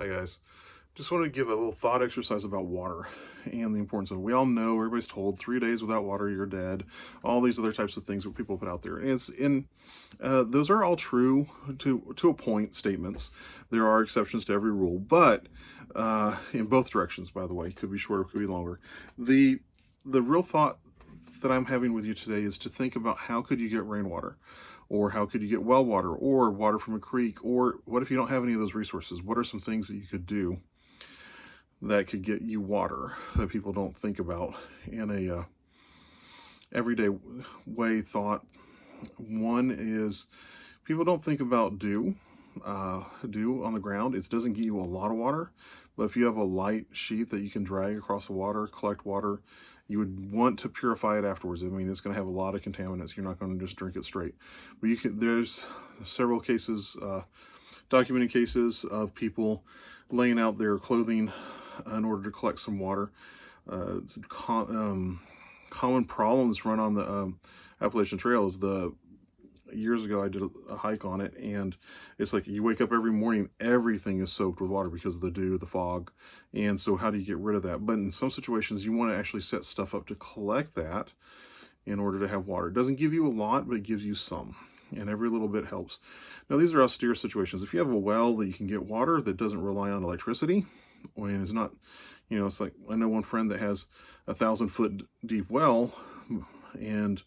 Hi guys. Just want to give a little thought exercise about water and the importance of it. We all know, everybody's told 3 days without water, you're dead. All these other types of things that people put out there. And those are all true to a point statements. There are exceptions to every rule, but in both directions, by the way, could be shorter, could be longer. The real thought that I'm having with you today is to think about how could you get rainwater, or how could you get well water, or water from a creek, or what if you don't have any of those resources? What are some things that you could do that could get you water that people don't think about in a everyday thought? One is people don't think about dew. Dew on the ground. It doesn't get you a lot of water, but if you have a light sheet that you can drag across the water, collect water, you would want to purify it afterwards. I mean, it's going to have a lot of contaminants. You're not going to just drink it straight. But you can. There's several cases, documented cases of people laying out their clothing in order to collect some water. It's common problems run on the Appalachian Trail. Is years ago I did a hike on it, and it's like you wake up every morning, everything is soaked with water because of the dew, the fog. And so how do you get rid of that? But in some situations you want to actually set stuff up to collect that in order to have water. It doesn't give you a lot, but it gives you some, and every little bit helps. Now these are austere situations. If you have a well that you can get water that doesn't rely on electricity, and it's not, it's like, I know one friend that has 1,000-foot deep well, and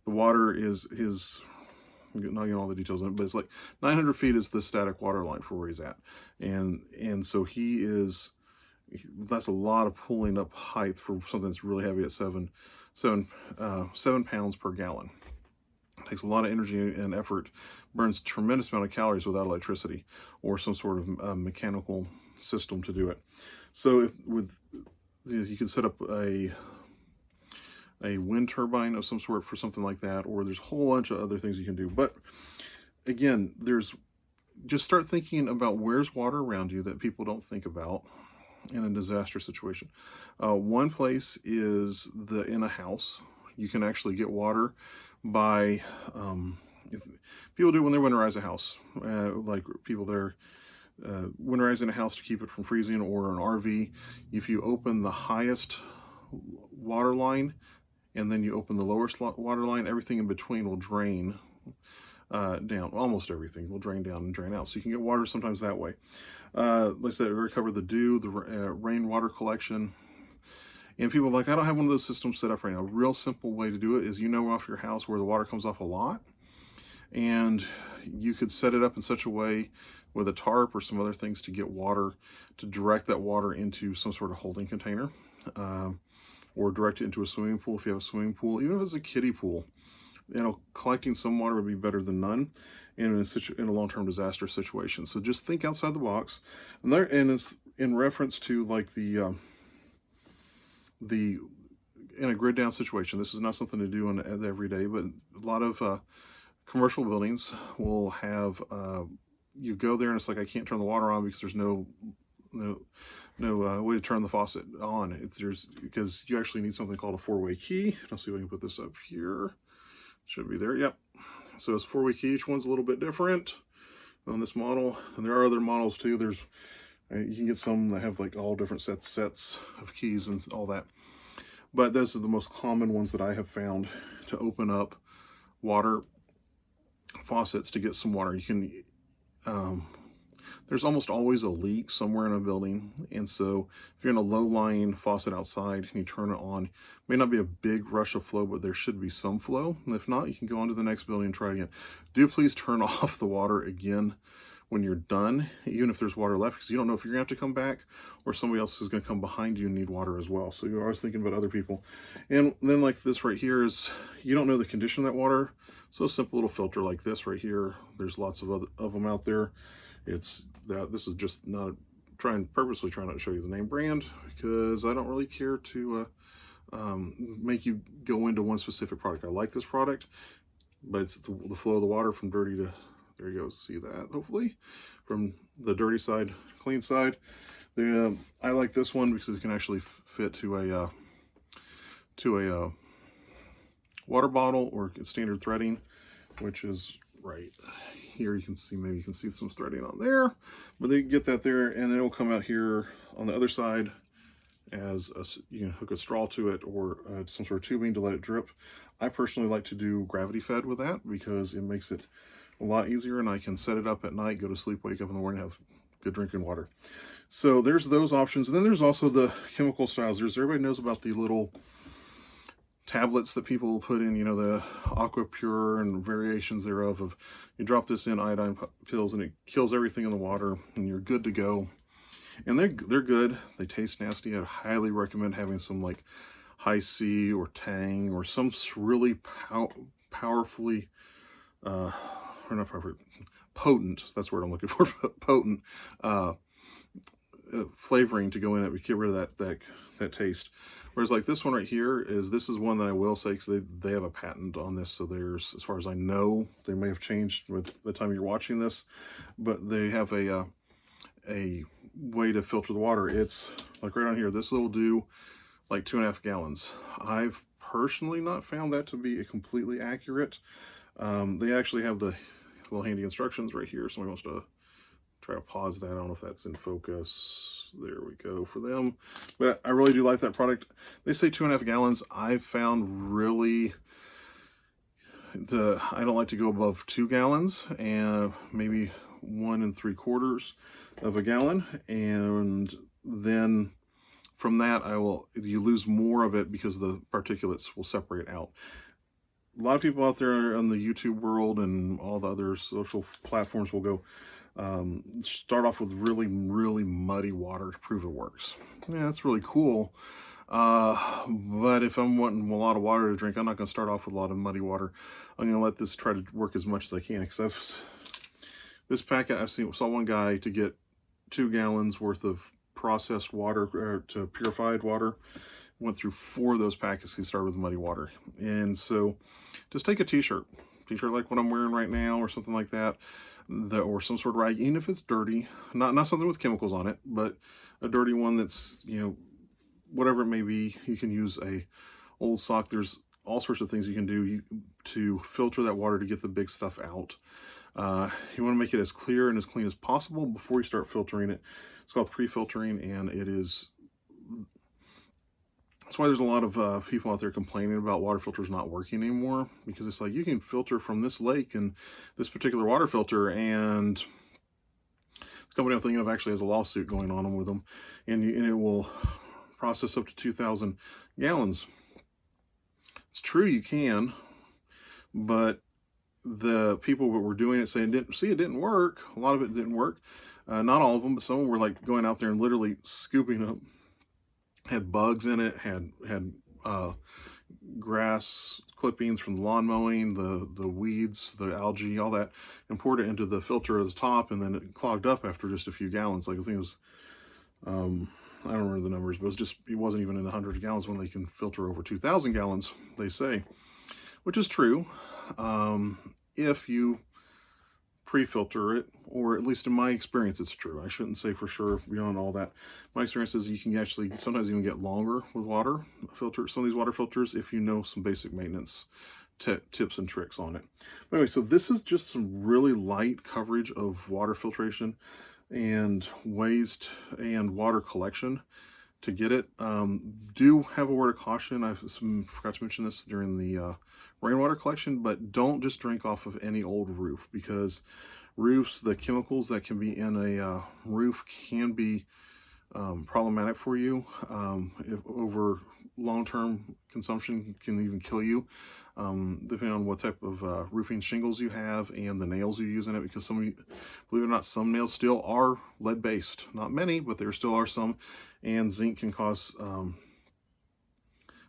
the water is not getting all the details in it, but it's like 900 feet is the static water line for where he's at. And so that's a lot of pulling up height for something that's really heavy at 7 pounds per gallon. It takes a lot of energy and effort, burns a tremendous amount of calories without electricity or some sort of mechanical system to do it. So you can set up a wind turbine of some sort for something like that, or there's a whole bunch of other things you can do. But again, just start thinking about where's water around you that people don't think about in a disaster situation. One place is in a house. You can actually get water by, people do when they winterize a house, like people that are winterizing a house to keep it from freezing, or an RV. If you open the highest water line and then you open the lowest water line, everything in between will drain down. Almost everything will drain down and drain out. So you can get water sometimes that way. Like I said, we covered the dew, the rainwater collection. And people are like, I don't have one of those systems set up right now. A real simple way to do it is, off your house where the water comes off a lot. And you could set it up in such a way with a tarp or some other things to get water, to direct that water into some sort of holding container. Or direct it into a swimming pool if you have a swimming pool. Even if it's a kiddie pool, collecting some water would be better than none in a long-term disaster situation. So just think outside the box. And it's in reference to like in a grid down situation. This is not something to do every day, but a lot of commercial buildings will have, you go there and it's like, I can't turn the water on because there's no way to turn the faucet on. Because you actually need something called a 4-way key. I'll see if I can put this up here. Should be there. Yep. So it's a 4-way key. Each one's a little bit different on this model, and there are other models too. You can get some that have like all different sets of keys and all that. But those are the most common ones that I have found to open up water faucets to get some water. You can. There's almost always a leak somewhere in a building, and so if you're in a low-lying faucet outside and you turn it on, it may not be a big rush of flow, but there should be some flow. And if not, you can go on to the next building and try again. Do please turn off the water again when you're done, even if there's water left, because you don't know if you're going to have to come back or somebody else is going to come behind you and need water as well. So you're always thinking about other people. And then like this right here is, you don't know the condition of that water. So a simple little filter like this right here, there's lots of them out there. This is just not purposely trying not to show you the name brand, because I don't really care to make you go into one specific product. I like this product, but it's the flow of the water from dirty to, there you go, see that hopefully, from the dirty side, clean side. I like this one because it can actually fit to a water bottle or standard threading, which is right here you can see, maybe you can see some threading on there, but they get that there, and then it'll come out here on the other side as you can hook a straw to it, or some sort of tubing to let it drip. I personally like to do gravity fed with that because it makes it a lot easier, and I can set it up at night, go to sleep, wake up in the morning, have good drinking water. So there's those options. And then there's also the chemical styles. Everybody knows about the little tablets that people put in, you know, the Aqua Pure and variations thereof, of you drop this in iodine pills and it kills everything in the water and you're good to go. And they're good. They taste nasty. I'd highly recommend having some like High C or Tang or some really powerfully or not powerful, potent, that's the word I'm looking for, potent flavoring to go in it, get rid of that taste. Whereas like this one right here, this is one that I will say, because they have a patent on this, so there's, as far as I know, they may have changed with the time you're watching this, but they have a way to filter the water. It's like right on here, this will do like 2.5 gallons. I've personally not found that to be completely accurate. They actually have the little handy instructions right here. Somebody wants to try to pause that. I don't know if that's in focus. There we go for them. But I really do like that product. They say 2.5 gallons. I've found really, I don't like to go above 2 gallons, and maybe 1 3/4 of a gallon. And then from that, you lose more of it because the particulates will separate out. A lot of people out there in the YouTube world and all the other social platforms will go start off with really, really muddy water to prove it works. Yeah, that's really cool. But if I'm wanting a lot of water to drink, I'm not going to start off with a lot of muddy water. I'm going to let this try to work as much as I can. Because this packet, I saw one guy to get 2 gallons worth of processed water, to purified water, went through 4 of those packets. He started with muddy water. And so just take a t-shirt like what I'm wearing right now, or something like that, or some sort of rag, even if it's dirty, not something with chemicals on it, but a dirty one that's, you know, whatever it may be. You can use a old sock. There's all sorts of things you can do to filter that water to get the big stuff out. You want to make it as clear and as clean as possible before you start filtering it. It's called pre-filtering, and that's why there's a lot of people out there complaining about water filters not working anymore, because it's like, you can filter from this lake and this particular water filter, and the company I'm thinking of actually has a lawsuit going on with them, and it will process up to 2,000 gallons. It's true, you can, but the people that were doing it saying it didn't work. A lot of it didn't work. Not all of them, but some were like going out there and literally scooping up, had bugs in it, had grass clippings from the lawn mowing, the weeds, the algae, all that, and poured it into the filter at the top, and then it clogged up after just a few gallons. Like, I think it was, I don't remember the numbers, but it wasn't even in the hundreds of gallons when they can filter over 2,000 gallons, they say, which is true. If you pre-filter it, or at least in my experience, it's true. I shouldn't say for sure beyond all that. My experience is you can actually sometimes even get longer with water filters, some of these water filters, if you know some basic maintenance tips and tricks on it. But anyway, so this is just some really light coverage of water filtration and waste and water collection to get it. Do have a word of caution. I forgot to mention this during the rainwater collection, but don't just drink off of any old roof, because roofs, the chemicals that can be in a roof can be problematic for you. If over long-term consumption, can even kill you, depending on what type of roofing shingles you have and the nails you use in it, because believe it or not, some nails still are lead-based. Not many, but there still are some, and zinc can cause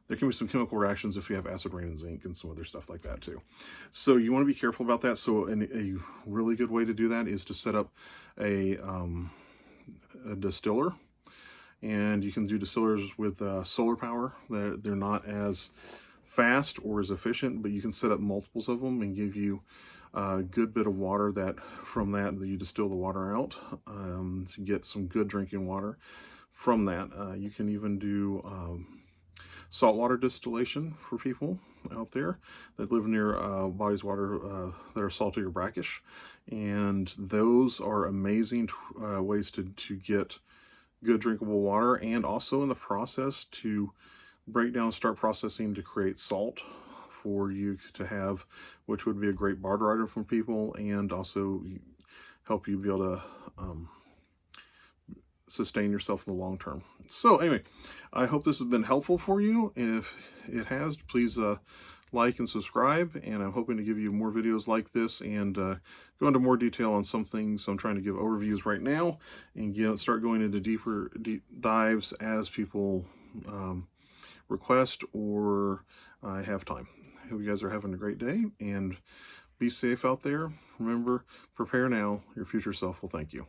there can be some chemical reactions if you have acid rain and zinc and some other stuff like that too. So you want to be careful about that. So a really good way to do that is to set up a distiller. And you can do distillers with solar power. They're not as fast or as efficient, but you can set up multiples of them and give you a good bit of water from that you distill the water out to get some good drinking water from that. You can even do saltwater distillation for people out there that live near bodies of water that are salty or brackish. And those are amazing ways to get good drinkable water, and also in the process to break down, start processing to create salt for you to have, which would be a great barter item for people, and also help you be able to sustain yourself in the long term. So anyway, I hope this has been helpful for you. If it has, please like and subscribe, and I'm hoping to give you more videos like this and go into more detail on some things. I'm trying to give overviews right now and start going into deep dives as people request or I have time. I hope you guys are having a great day, and be safe out there. Remember, prepare now. Your future self will thank you.